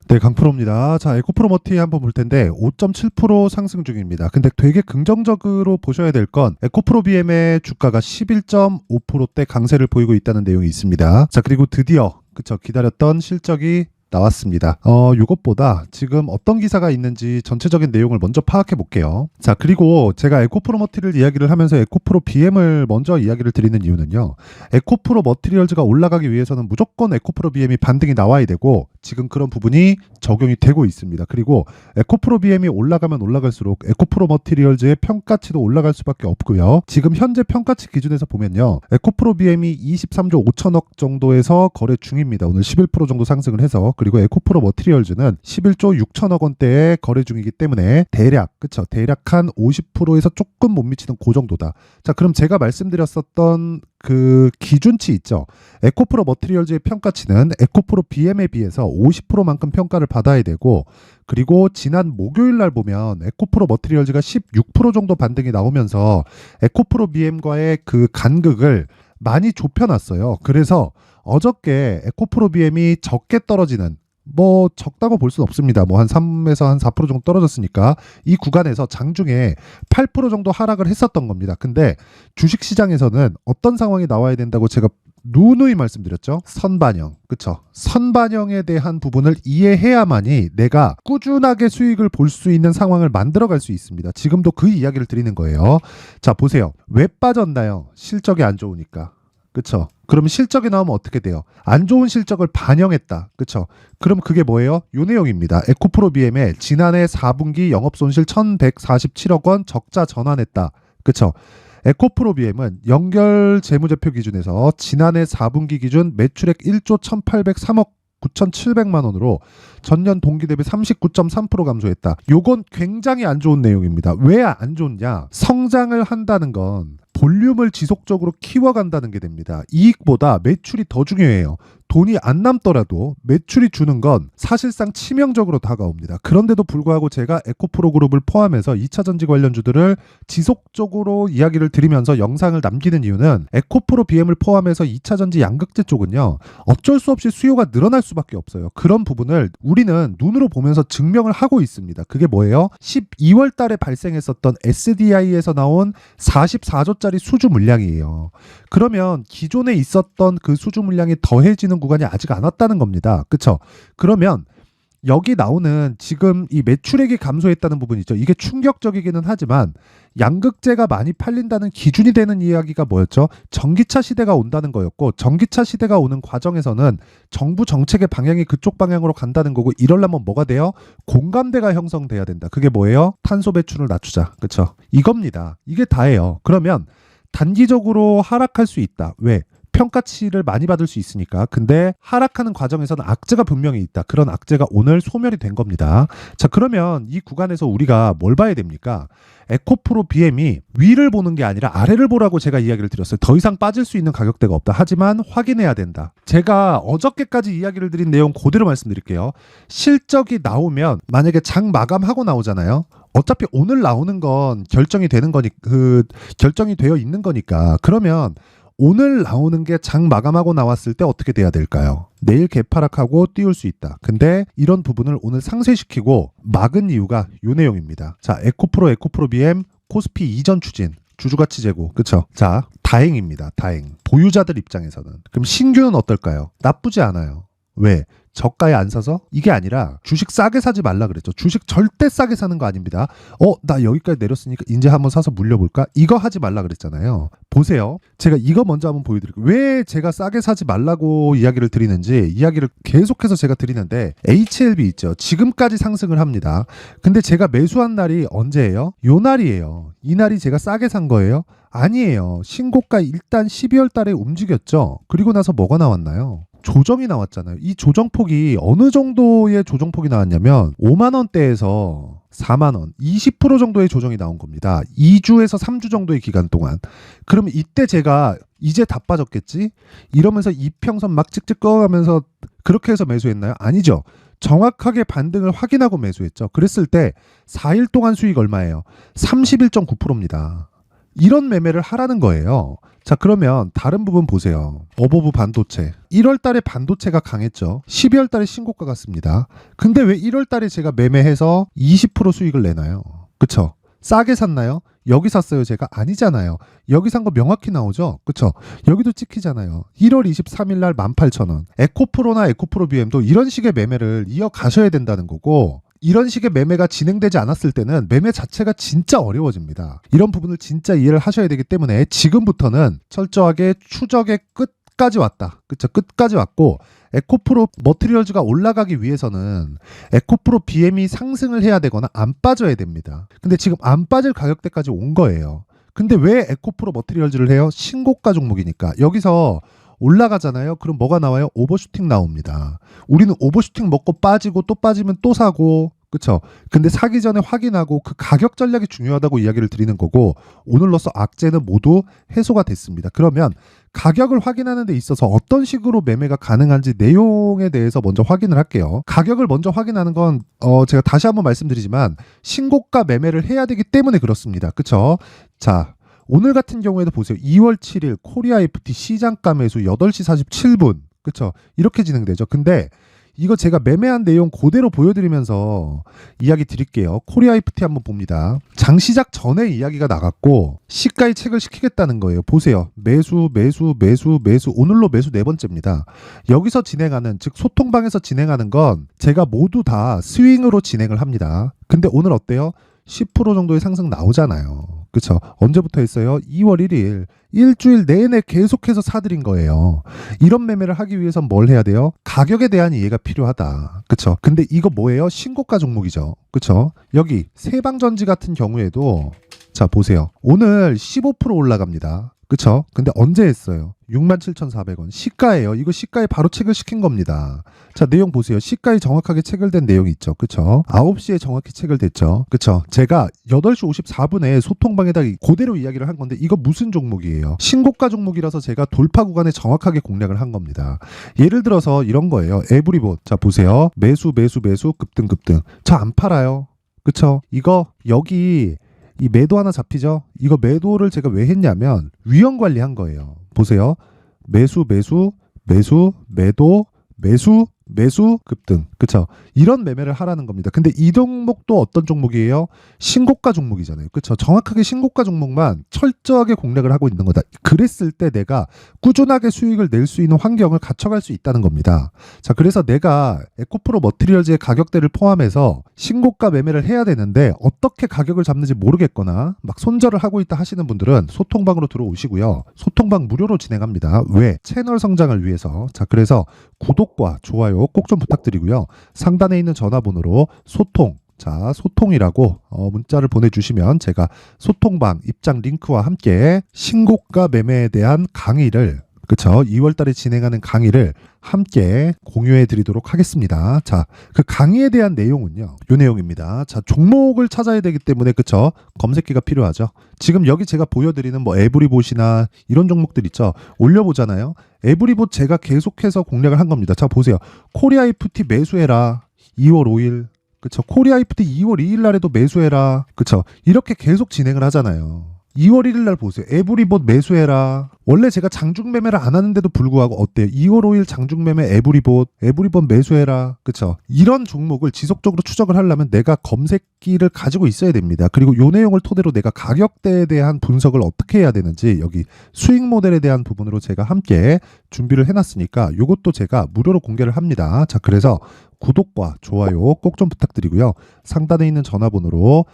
네, 강프로입니다. 자, 에코프로 머티 한번 볼 텐데 5.7% 상승 중입니다. 근데 되게 긍정적으로 보셔야 될 건 에코프로 BM의 주가가 11.5%대 강세를 보이고 있다는 내용이 있습니다. 자, 그리고 드디어 그쵸, 기다렸던 실적이 나왔습니다. 요것보다 지금 어떤 기사가 있는지 전체적인 내용을 먼저 파악해 볼게요. 자, 그리고 제가 에코프로 머티를 이야기를 하면서 에코프로 BM을 먼저 이야기를 드리는 이유는요. 에코프로 머티리얼즈가 올라가기 위해서는 무조건 에코프로 BM이 반등이 나와야 되고 지금 그런 부분이 적용이 되고 있습니다. 그리고 에코프로 BM이 올라가면 올라갈수록 에코프로 머티리얼즈의 평가치도 올라갈 수밖에 없고요. 지금 현재 평가치 기준에서 보면요. 에코프로 BM이 23조 5천억 정도에서 거래 중입니다. 오늘 11% 정도 상승을 해서. 그리고 에코프로 머티리얼즈는 11조 6천억 원대에 거래 중이기 때문에 대략 한 50%에서 조금 못 미치는 그 정도다. 자, 그럼 제가 말씀드렸었던 그 기준치 있죠. 에코프로 머티리얼즈의 평가치는 에코프로 BM에 비해서 50%만큼 평가를 받아야 되고, 그리고 지난 목요일 날 보면 에코프로 머티리얼즈가 16% 정도 반등이 나오면서 에코프로 BM과의 그 간극을 많이 좁혀놨어요. 그래서 어저께 에코프로 BM이 적게 떨어지는, 뭐 적다고 볼 수는 없습니다. 뭐 한 3에서 한 4% 정도 떨어졌으니까 이 구간에서 장중에 8% 정도 하락을 했었던 겁니다. 근데 주식시장에서는 어떤 상황이 나와야 된다고 제가 누누이 말씀드렸죠. 선반영. 그쵸? 선반영에 대한 부분을 이해해야만이 내가 꾸준하게 수익을 볼 수 있는 상황을 만들어갈 수 있습니다. 지금도 그 이야기를 드리는 거예요. 자, 보세요. 왜 빠졌나요? 실적이 안 좋으니까. 그쵸? 그럼 실적이 나오면 어떻게 돼요? 안 좋은 실적을 반영했다. 그쵸? 그럼 그게 뭐예요? 요 내용입니다. 에코프로 BM의 지난해 4분기 영업손실 1147억 원 적자 전환했다. 그쵸? 에코프로 BM은 연결 재무제표 기준에서 지난해 4분기 기준 매출액 1조 1803억 9,700만 원으로 전년 동기 대비 39.3% 감소했다. 요건 굉장히 안 좋은 내용입니다. 왜 안 좋냐? 성장을 한다는 건 볼륨을 지속적으로 키워간다는 게 됩니다. 이익보다 매출이 더 중요해요. 돈이 안 남더라도 매출이 주는 건 사실상 치명적으로 다가옵니다. 그런데도 불구하고 제가 에코프로 그룹을 포함해서 2차전지 관련주들을 지속적으로 이야기를 드리면서 영상을 남기는 이유는 에코프로 BM을 포함해서 2차전지 양극재 쪽은요. 어쩔 수 없이 수요가 늘어날 수밖에 없어요. 그런 부분을 우리는 눈으로 보면서 증명을 하고 있습니다. 그게 뭐예요? 12월 달에 발생했었던 SDI에서 나온 44조짜리 수주 물량이에요. 그러면 기존에 있었던 그 수주 물량이 더해지는 구간이 아직 안 왔다는 겁니다. 그쵸? 그러면 여기 나오는 지금 이 매출액이 감소했다는 부분이 있죠. 이게 충격적이기는 하지만 양극재가 많이 팔린다는 기준이 되는 이야기가 뭐였죠? 전기차 시대가 온다는 거였고, 전기차 시대가 오는 과정에서는 정부 정책의 방향이 그쪽 방향으로 간다는 거고, 이러려면 뭐가 돼요? 공감대가 형성돼야 된다. 그게 뭐예요? 탄소 배출을 낮추자. 그쵸? 이겁니다. 이게 다예요. 그러면 단기적으로 하락할 수 있다. 왜? 평가치를 많이 받을 수 있으니까. 근데 하락하는 과정에서는 악재가 분명히 있다. 그런 악재가 오늘 소멸이 된 겁니다. 자, 그러면 이 구간에서 우리가 뭘 봐야 됩니까? 에코프로 BM이 위를 보는 게 아니라 아래를 보라고 제가 이야기를 드렸어요. 더 이상 빠질 수 있는 가격대가 없다. 하지만 확인해야 된다. 제가 어저께까지 이야기를 드린 내용 그대로 말씀드릴게요. 실적이 나오면 만약에 장 마감하고 나오잖아요. 어차피 오늘 나오는 건 결정이 되는 거니, 결정이 되어 있는 거니까. 그러면 오늘 나오는 게 장 마감하고 나왔을 때 어떻게 돼야 될까요? 내일 개파락하고 띄울 수 있다. 근데 이런 부분을 오늘 상쇄시키고 막은 이유가 이 내용입니다. 자, 에코프로 BM 코스피 이전 추진 주주가치 제고. 그쵸? 자, 다행입니다. 다행. 보유자들 입장에서는. 그럼 신규는 어떨까요? 나쁘지 않아요. 왜? 저가에 안 사서? 이게 아니라 주식 싸게 사지 말라 그랬죠. 주식 절대 싸게 사는 거 아닙니다. 나 여기까지 내렸으니까 이제 한번 사서 물려볼까? 이거 하지 말라 그랬잖아요. 보세요. 제가 이거 먼저 한번 보여드릴게요. 왜 제가 싸게 사지 말라고 이야기를 드리는지 이야기를 계속해서 제가 드리는데, HLB 있죠. 지금까지 상승을 합니다. 근데 제가 매수한 날이 언제예요? 요 날이에요. 이 날이 제가 싸게 산 거예요? 아니에요. 신고가 일단 12월 달에 움직였죠. 그리고 나서 뭐가 나왔나요? 조정이 나왔잖아요. 이 조정폭이 어느 정도의 조정폭이 나왔냐면 5만 원대에서 4만 원, 20% 정도의 조정이 나온 겁니다. 2주에서 3주 정도의 기간 동안. 그러면 이때 제가 이제 다 빠졌겠지? 이러면서 이평선 막 찍찍 꺼가면서 그렇게 해서 매수했나요? 아니죠. 정확하게 반등을 확인하고 매수했죠. 그랬을 때 4일 동안 수익 얼마예요? 31.9%입니다. 이런 매매를 하라는 거예요. 자, 그러면 다른 부분 보세요. 어버브 반도체. 1월 달에 반도체가 강했죠. 12월 달에 신고가 갔습니다. 근데 왜 1월 달에 제가 매매해서 20% 수익을 내나요? 그쵸? 싸게 샀나요? 여기 샀어요 제가? 아니잖아요. 여기 산 거 명확히 나오죠? 그쵸? 여기도 찍히잖아요. 1월 23일 날 18,000원. 에코프로나 에코프로 BM도 이런 식의 매매를 이어가셔야 된다는 거고, 이런 식의 매매가 진행되지 않았을 때는 매매 자체가 진짜 어려워집니다. 이런 부분을 진짜 이해를 하셔야 되기 때문에 지금부터는 철저하게 추적의 끝까지 왔다. 그쵸? 끝까지 왔고, 에코프로 머티리얼즈가 올라가기 위해서는 에코프로 BM이 상승을 해야 되거나 안 빠져야 됩니다. 근데 지금 안 빠질 가격대까지 온 거예요. 근데 왜 에코프로 머티리얼즈를 해요? 신고가 종목이니까. 여기서 올라가잖아요. 그럼 뭐가 나와요? 오버슈팅 나옵니다. 우리는 오버슈팅 먹고 빠지고 또 빠지면 또 사고, 그쵸? 근데 사기 전에 확인하고 그 가격 전략이 중요하다고 이야기를 드리는 거고, 오늘로써 악재는 모두 해소가 됐습니다. 그러면 가격을 확인하는 데 있어서 어떤 식으로 매매가 가능한지 내용에 대해서 먼저 확인을 할게요. 가격을 먼저 확인하는 건 제가 다시 한번 말씀드리지만 신고가 매매를 해야 되기 때문에 그렇습니다. 그쵸? 자, 오늘 같은 경우에도 보세요. 2월 7일 코리아 FT 시장가 매수 8시 47분. 그쵸? 이렇게 진행되죠. 근데 이거 제가 매매한 내용 그대로 보여드리면서 이야기 드릴게요. 코리아 FT 한번 봅니다. 장 시작 전에 이야기가 나갔고 시가에 책을 시키겠다는 거예요. 보세요. 매수, 매수, 매수, 매수. 오늘로 매수 4번째입니다. 여기서 진행하는, 즉 소통방에서 진행하는 건 제가 모두 다 스윙으로 진행을 합니다. 근데 오늘 어때요? 10% 정도의 상승 나오잖아요. 그쵸? 언제부터 했어요? 2월 1일. 일주일 내내 계속해서 사들인 거예요. 이런 매매를 하기 위해선 뭘 해야 돼요? 가격에 대한 이해가 필요하다. 그쵸? 근데 이거 뭐예요? 신고가 종목이죠. 그쵸? 여기 세방전지 같은 경우에도 자, 보세요. 오늘 15% 올라갑니다. 그쵸? 근데 언제 했어요? 67,400원. 시가예요. 이거 시가에 바로 체결 시킨 겁니다. 자, 내용 보세요. 시가에 정확하게 체결된 내용이 있죠. 그쵸? 9시에 정확히 체결됐죠. 그쵸? 제가 8시 54분에 소통방에다 그대로 이야기를 한 건데 이거 무슨 종목이에요? 신고가 종목이라서 제가 돌파 구간에 정확하게 공략을 한 겁니다. 예를 들어서 이런 거예요. 에브리봇. 자, 보세요. 매수, 매수, 매수, 급등, 급등. 저 안 팔아요. 그쵸? 이거 여기 이 매도 하나 잡히죠? 이거 매도를 제가 왜 했냐면 위험 관리한 거예요. 보세요. 매수, 매수, 매수, 매도, 매수, 매수, 급등. 그쵸? 이런 매매를 하라는 겁니다. 근데 이 종목도 어떤 종목이에요? 신고가 종목이잖아요. 그쵸? 정확하게 신고가 종목만 철저하게 공략을 하고 있는 거다. 그랬을 때 내가 꾸준하게 수익을 낼 수 있는 환경을 갖춰갈 수 있다는 겁니다. 자, 그래서 내가 에코프로 머티리얼즈의 가격대를 포함해서 신고가 매매를 해야 되는데 어떻게 가격을 잡는지 모르겠거나 막 손절을 하고 있다 하시는 분들은 소통방으로 들어오시고요. 소통방 무료로 진행합니다. 왜? 채널 성장을 위해서. 자, 그래서 구독과 좋아요 꼭 좀 부탁드리고요. 상단에 있는 전화번호로 소통, 자, 소통이라고 문자를 보내주시면 제가 소통방 입장 링크와 함께 신고가 매매에 대한 강의를, 그쵸? 2월 달에 진행하는 강의를 함께 공유해 드리도록 하겠습니다. 자, 그 강의에 대한 내용은요. 요 내용입니다. 자, 종목을 찾아야 되기 때문에, 그쵸? 검색기가 필요하죠. 지금 여기 제가 보여드리는 뭐 에브리봇이나 이런 종목들 있죠. 올려보잖아요. 에브리봇 제가 계속해서 공략을 한 겁니다. 자, 보세요. 코리아 FT 매수해라. 2월 5일. 그쵸? 코리아 FT 2월 2일 날에도 매수해라. 그쵸? 이렇게 계속 진행을 하잖아요. 2월 1일 날 보세요. 에브리봇 매수해라. 원래 제가 장중 매매를 안 하는데도 불구하고 어때요? 2월 5일 장중 매매 에브리봇 매수해라. 그쵸? 이런 종목을 지속적으로 추적을 하려면 내가 검색기를 가지고 있어야 됩니다. 그리고 이 내용을 토대로 내가 가격대에 대한 분석을 어떻게 해야 되는지 여기 수익 모델에 대한 부분으로 제가 함께 준비를 해놨으니까 이것도 제가 무료로 공개를 합니다. 자, 그래서 구독과 좋아요 꼭 좀 부탁드리고요. 상단에 있는 전화번호로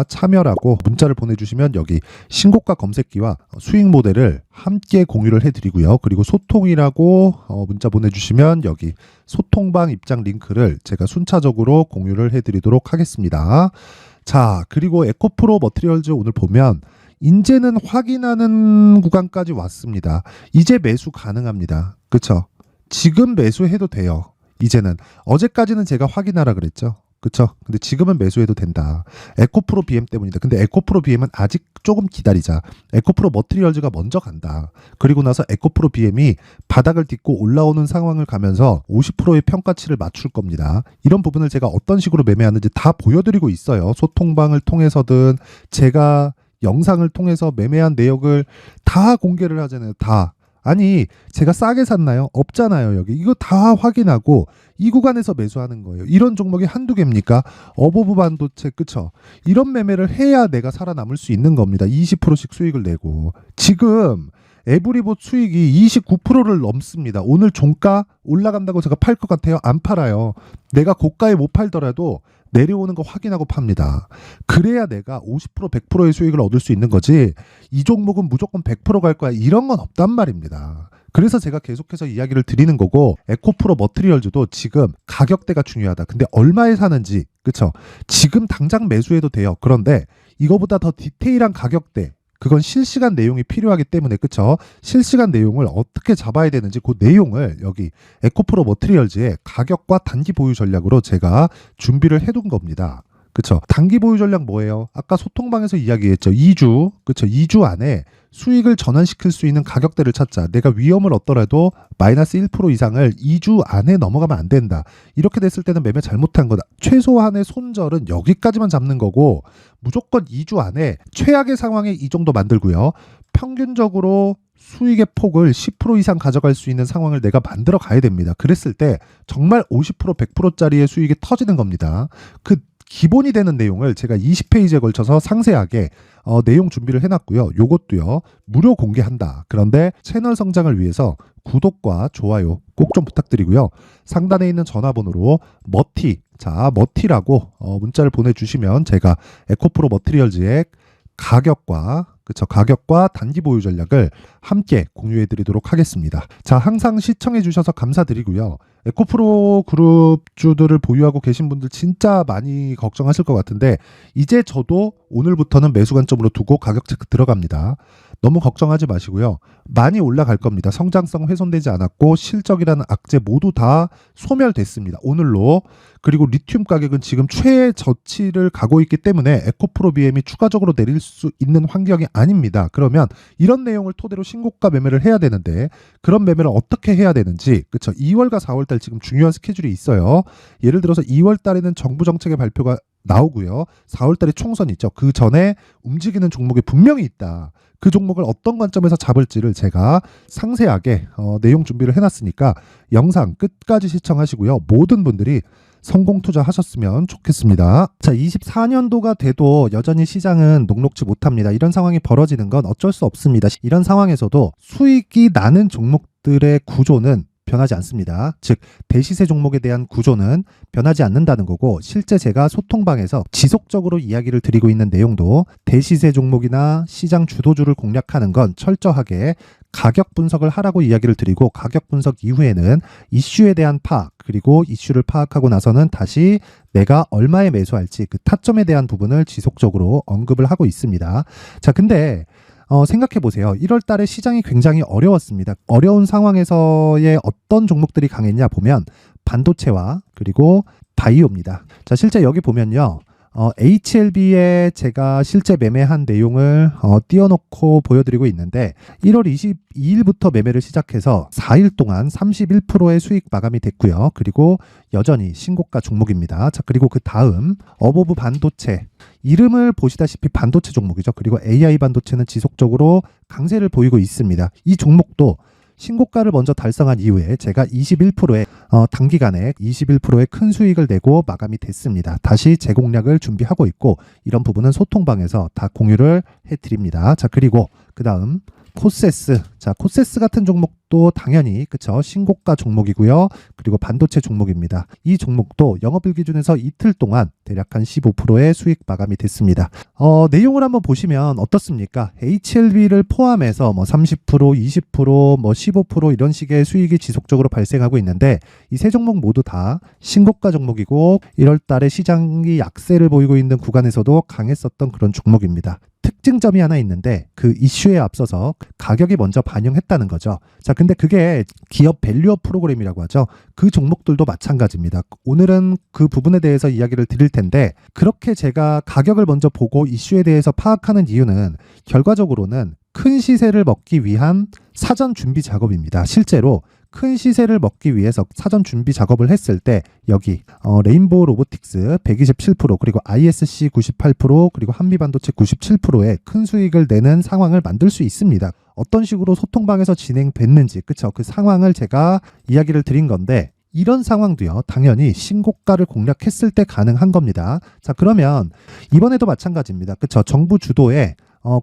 참여라고 문자를 보내주시면 여기 신고가 검색기와 수익 모델을 함께 공유를 해드리고요. 그리고 소통이라고 문자 보내주시면 여기 소통방 입장 링크를 제가 순차적으로 공유를 해드리도록 하겠습니다. 자, 그리고 에코프로 머티리얼즈 오늘 보면 이제는 확인하는 구간까지 왔습니다. 이제 매수 가능합니다. 그쵸? 지금 매수해도 돼요. 이제는. 어제까지는 제가 확인하라 그랬죠. 그쵸? 근데 지금은 매수해도 된다. 에코프로 BM 때문이다. 근데 에코프로 BM은 아직 조금 기다리자. 에코프로 머티리얼즈가 먼저 간다. 그리고 나서 에코프로 BM이 바닥을 딛고 올라오는 상황을 가면서 50%의 평가치를 맞출 겁니다. 이런 부분을 제가 어떤 식으로 매매하는지 다 보여드리고 있어요. 소통방을 통해서든 제가 영상을 통해서 매매한 내역을 다 공개를 하잖아요. 다. 아니 제가 싸게 샀나요? 없잖아요. 여기 이거 다 확인하고 이 구간에서 매수하는 거예요. 이런 종목이 한두 개입니까? 어버브 반도체 그쵸? 이런 매매를 해야 내가 살아남을 수 있는 겁니다. 20%씩 수익을 내고 지금 에브리봇 수익이 29%를 넘습니다. 오늘 종가 올라간다고 제가 팔 것 같아요? 안 팔아요. 내가 고가에 못 팔더라도 내려오는 거 확인하고 팝니다. 그래야 내가 50% 100%의 수익을 얻을 수 있는 거지 이 종목은 무조건 100% 갈 거야 이런 건 없단 말입니다. 그래서 제가 계속해서 이야기를 드리는 거고 에코프로 머트리얼즈도 지금 가격대가 중요하다. 근데 얼마에 사는지 그쵸? 지금 당장 매수해도 돼요. 그런데 이거보다 더 디테일한 가격대 그건 실시간 내용이 필요하기 때문에 그쵸? 실시간 내용을 어떻게 잡아야 되는지 그 내용을 여기 에코프로 머트리얼즈의 가격과 단기 보유 전략으로 제가 준비를 해둔 겁니다. 그쵸? 단기 보유 전략 뭐예요? 아까 소통방에서 이야기했죠. 2주 그쵸? 2주 안에 수익을 전환시킬 수 있는 가격대를 찾자. 내가 위험을 얻더라도 마이너스 1% 이상을 2주 안에 넘어가면 안 된다. 이렇게 됐을 때는 매매 잘못한 거다. 최소한의 손절은 여기까지만 잡는 거고 무조건 2주 안에 최악의 상황에 이 정도 만들고요. 평균적으로 수익의 폭을 10% 이상 가져갈 수 있는 상황을 내가 만들어 가야 됩니다. 그랬을 때 정말 50% 100%짜리의 수익이 터지는 겁니다. 그 기본이 되는 내용을 제가 20페이지에 걸쳐서 상세하게 내용 준비를 해놨고요. 요것도요 무료 공개한다. 그런데 채널 성장을 위해서 구독과 좋아요 꼭 좀 부탁드리고요. 상단에 있는 전화번호로 머티라고 문자를 보내주시면 제가 에코프로 머트리얼즈의 가격과 단기 보유 전략을 함께 공유해 드리도록 하겠습니다. 자, 항상 시청해 주셔서 감사드리고요. 에코프로 그룹주들을 보유하고 계신 분들 진짜 많이 걱정하실 것 같은데 이제 저도 오늘부터는 매수 관점으로 두고 가격 체크 들어갑니다. 너무 걱정하지 마시고요. 많이 올라갈 겁니다. 성장성 훼손되지 않았고 실적이라는 악재 모두 다 소멸됐습니다. 오늘로. 그리고 리튬 가격은 지금 최저치를 가고 있기 때문에 에코프로 BM이 추가적으로 내릴 수 있는 환경이 아닙니다. 그러면 이런 내용을 토대로 신고가 매매를 해야 되는데 그런 매매를 어떻게 해야 되는지 그쵸? 2월과 4월달 지금 중요한 스케줄이 있어요. 예를 들어서 2월달에는 정부 정책의 발표가 나오고요. 4월달에 총선이 있죠. 그 전에 움직이는 종목이 분명히 있다. 그 종목을 어떤 관점에서 잡을지를 제가 상세하게 내용 준비를 해놨으니까 영상 끝까지 시청하시고요. 모든 분들이 성공 투자하셨으면 좋겠습니다. 자, 24년도가 돼도 여전히 시장은 녹록지 못합니다. 이런 상황이 벌어지는 건 어쩔 수 없습니다. 이런 상황에서도 수익이 나는 종목들의 구조는 변하지 않습니다. 즉 대시세 종목에 대한 구조는 변하지 않는다는 거고 실제 제가 소통방에서 지속적으로 이야기를 드리고 있는 내용도 대시세 종목이나 시장 주도주를 공략하는 건 철저하게 가격 분석을 하라고 이야기를 드리고 가격 분석 이후에는 이슈에 대한 파악 그리고 이슈를 파악하고 나서는 다시 내가 얼마에 매수할지 그 타점에 대한 부분을 지속적으로 언급을 하고 있습니다. 자, 근데 생각해 보세요. 1월 달에 시장이 굉장히 어려웠습니다. 어려운 상황에서의 어떤 종목들이 강했냐 보면 반도체와 그리고 바이오입니다. 자, 실제 여기 보면요. HLB에 제가 실제 매매한 내용을 띄워놓고 보여드리고 있는데 1월 22일부터 매매를 시작해서 4일 동안 31%의 수익 마감이 됐고요. 그리고 여전히 신고가 종목입니다. 자, 그리고 그 다음 어버브 반도체 이름을 보시다시피 반도체 종목이죠. 그리고 AI 반도체는 지속적으로 강세를 보이고 있습니다. 이 종목도 신고가를 먼저 달성한 이후에 제가 21%의 단기간에 21%의 큰 수익을 내고 마감이 됐습니다. 다시 재공략을 준비하고 있고 이런 부분은 소통방에서 다 공유를 해드립니다. 자, 그리고 그 다음 코세스. 자, 코세스 같은 종목도 당연히 그쵸 신고가 종목이고요. 그리고 반도체 종목입니다. 이 종목도 영업일 기준에서 이틀 동안 대략 한 15%의 수익 마감이 됐습니다. 내용을 한번 보시면 어떻습니까? HLB를 포함해서 뭐 30%, 20%, 뭐 15% 이런 식의 수익이 지속적으로 발생하고 있는데 이 세 종목 모두 다 신고가 종목이고 1월 달에 시장이 약세를 보이고 있는 구간에서도 강했었던 그런 종목입니다. 특징점이 하나 있는데 그 이슈에 앞서서 가격이 먼저 반영했다는 거죠. 자, 근데 그게 기업 밸류업 프로그램이라고 하죠. 그 종목들도 마찬가지입니다. 오늘은 그 부분에 대해서 이야기를 드릴 텐데 그렇게 제가 가격을 먼저 보고 이슈에 대해서 파악하는 이유는 결과적으로는 큰 시세를 먹기 위한 사전 준비 작업입니다. 실제로 큰 시세를 먹기 위해서 사전 준비 작업을 했을 때 여기 레인보우 로보틱스 127% 그리고 ISC 98% 그리고 한미반도체 97%의 큰 수익을 내는 상황을 만들 수 있습니다. 어떤 식으로 소통방에서 진행됐는지 그쵸? 그 상황을 제가 이야기를 드린 건데 이런 상황도요 당연히 신고가를 공략했을 때 가능한 겁니다. 자, 그러면 이번에도 마찬가지입니다. 그쵸? 정부 주도의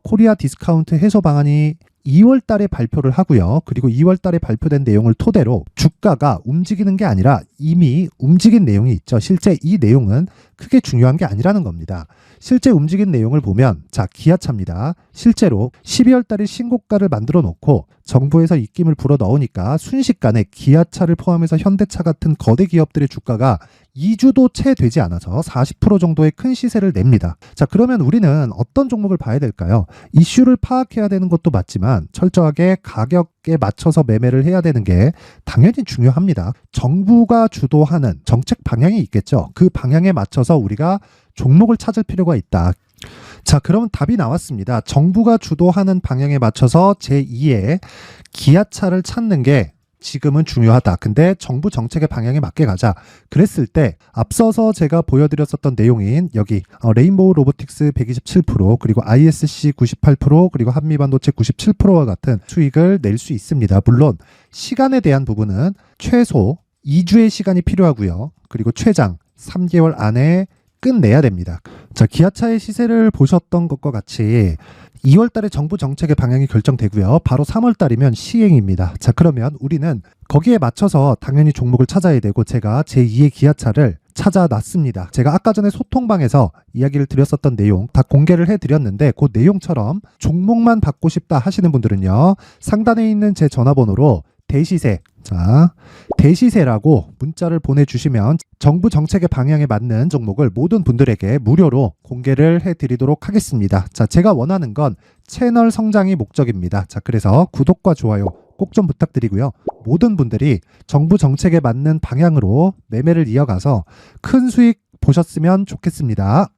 코리아 디스카운트 해소 방안이 2월 달에 발표를 하고요. 그리고 2월 달에 발표된 내용을 토대로 주가가 움직이는 게 아니라 이미 움직인 내용이 있죠. 실제 이 내용은 크게 중요한 게 아니라는 겁니다. 실제 움직인 내용을 보면 자, 기아차입니다. 실제로 12월 달에 신고가를 만들어 놓고 정부에서 입김을 불어 넣으니까 순식간에 기아차를 포함해서 현대차 같은 거대 기업들의 주가가 2주도 채 되지 않아서 40% 정도의 큰 시세를 냅니다. 자, 그러면 우리는 어떤 종목을 봐야 될까요? 이슈를 파악해야 되는 것도 맞지만 철저하게 가격에 맞춰서 매매를 해야 되는 게 당연히 중요합니다. 정부가 주도하는 정책 방향이 있겠죠. 그 방향에 맞춰서 우리가 종목을 찾을 필요가 있다. 자, 그러면 답이 나왔습니다. 정부가 주도하는 방향에 맞춰서 제2의 기아차를 찾는 게 지금은 중요하다. 근데 정부 정책의 방향에 맞게 가자. 그랬을 때 앞서서 제가 보여드렸었던 내용인 여기 레인보우 로보틱스 127% 그리고 ISC 98% 그리고 한미반도체 97%와 같은 수익을 낼 수 있습니다. 물론 시간에 대한 부분은 최소 2주의 시간이 필요하고요. 그리고 최장 3개월 안에 끝내야 됩니다. 자, 기아차의 시세를 보셨던 것과 같이 2월 달에 정부 정책의 방향이 결정되고요. 바로 3월 달이면 시행입니다. 자, 그러면 우리는 거기에 맞춰서 당연히 종목을 찾아야 되고 제가 제2의 기아차를 찾아놨습니다. 제가 아까 전에 소통방에서 이야기를 드렸었던 내용 다 공개를 해드렸는데 그 내용처럼 종목만 받고 싶다 하시는 분들은요. 상단에 있는 제 전화번호로 대시세, 자, 대시세라고 문자를 보내주시면 정부 정책의 방향에 맞는 종목을 모든 분들에게 무료로 공개를 해드리도록 하겠습니다. 자, 제가 원하는 건 채널 성장이 목적입니다. 자, 그래서 구독과 좋아요 꼭 좀 부탁드리고요. 모든 분들이 정부 정책에 맞는 방향으로 매매를 이어가서 큰 수익 보셨으면 좋겠습니다.